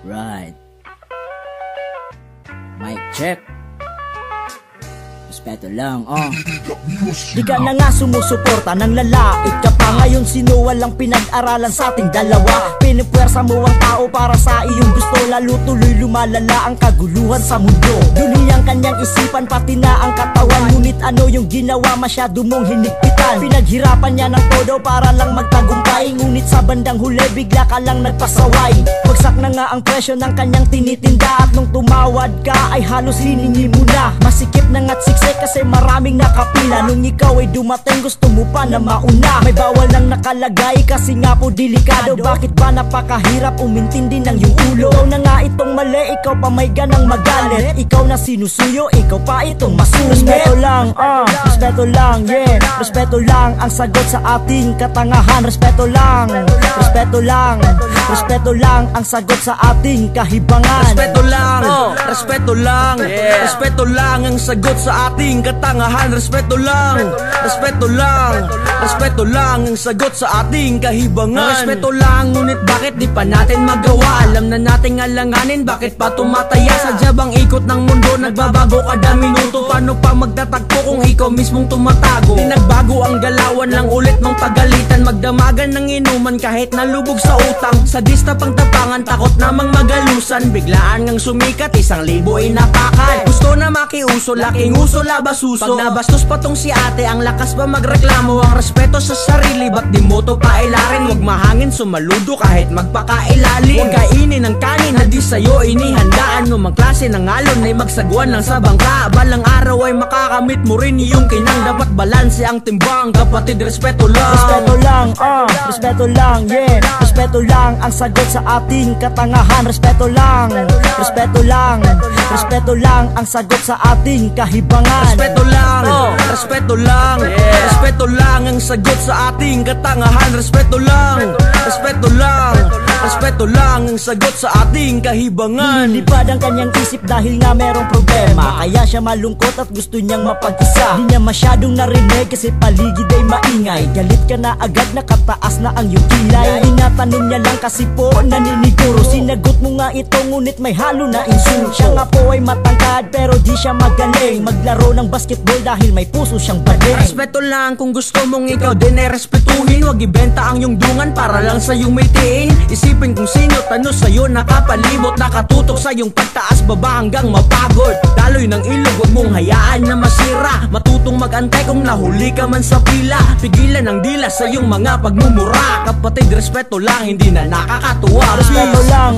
Right. Mic check. Respeto lang, Di ka na nga sumusuporta ng lalait ka pa. Ngayon sino walang pinag-aralan sa ating dalawa. Pinipwersa mo ang tao para sa iyong gusto. Lalo tuloy lumalala ang kaguluhan sa mundo. Duli ang kanyang isipan pati na ang katawan. Ngunit ano yung ginawa masyado mong hinigpitan. Pinaghirapan niya ng todo para lang magtagumpay. Ngunit sa bandang huli bigla ka lang nagpasaway. Bagsak na nga ang presyo ng kanyang tinitinda. At nung tumawad ka ay halos hiningi mo na. Masikip na nga't siksik kasi maraming nakapila. Nung ikaw ay dumating gusto mo pa na mauna. May bawal nang nakalagay kasi nga po delikado. Bakit ba napakahirap umintindi ng iyong ulo? Ikaw na nga itong mali, ikaw pa may ganang magalit. Ikaw na sinusuyo, ikaw pa itong masungit. Respeto lang, respeto lang, yeah. Respeto lang ang sagot sa ating katangahan. Respeto lang, respeto lang, respeto lang ang sagot sa ating kahibangan. Respeto lang, respeto lang, respeto lang ang sagot sa ating katangahan. Respeto lang, respeto lang, respeto lang ang sagot sa ating kahibangan. Respeto lang, ngunit bakit di pa natin magawa? Alam na nating alanganin, bakit pa tumataya? Sadya bang ikot ng mundo, nagbabago kada minuto? Paano pa magtatagpo kung ikaw mismong tumatago? Di nagbago ang galawan lang ulit mong pagalitan. Magdamagan ng inuman kahit nalubog sa utang. Sadista pang tapangan, takot namang magalusan. Biglaan ngang sumikat, 1,000 ay napakan. Gusto na makiuso, laking uso labasuso. Pag nabastos pa tong si ate, ang lakas ba magreklamo? Ang respeto sa sarili, ba't di mo to pailarin? Huwag mahangin sumaludo kahit magpakailalim. Huwag kainin ng kanin na di sa'yo inihandaan. Numang klase ng alon ay magsagwan lang sa bangka. Balang araw ay makakamit mo rin iyong kinang. Dapat balanse ang timbang, kapatid, respeto lang. Respeto lang, respeto lang, yeah. Respeto lang ang sagot sa ating katangahan. Respeto lang, respeto lang, respeto lang ang sagot sa ating kahibangan. Respeto lang, respeto lang, respeto lang ang sagot sa ating katangahan. Respeto lang, respeto lang, respeto lang ang sagot sa ating kahibangan. Lilipad ang kanyang isip dahil nga merong problema. Kaya siya malungkot at gusto niyang mapag-isa. Di niya masyadong narinig kasi paligid ay maingay. Galit ka na agad, nakataas na ang iyong kilay. Tinatanong niya lang kasi po naniniguro. Sinagot mo nga ito ngunit may halo na insulto. Siya nga po ay matangkad pero di siya magaling maglaro ng basketball dahil may puso siyang baling. Respeto lang kung gusto mong ikaw din ay respetuhin. Huwag ibenta ang iyong dungan para lang sa iyong may tiin. Isipin kung sino tano sa'yo nakapalibot, nakatutok sa iyong pagtaas baba hanggang mapagod. Daloy ng ilog, huwag mong hayaan na masira. Matutong mag-antay kung nahuli ka man sa pila. Pigilan ang dila sa iyong mga pagmumura. Kapatid, respeto lang, hindi na nakakatuwa. Respeto lang,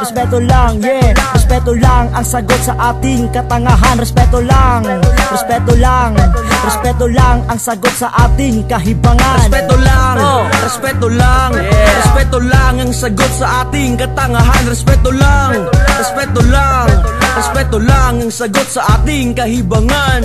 respeto lang, yeah. Respeto lang ang sagot sa ating katangahan. Respeto lang, respeto lang, respeto lang ang sagot sa ating kahibangan. Respeto lang, respeto lang, respeto lang ang sagot sa ating katangahan. Respeto lang, respeto lang, respeto lang ang sagot sa ating kahibangan.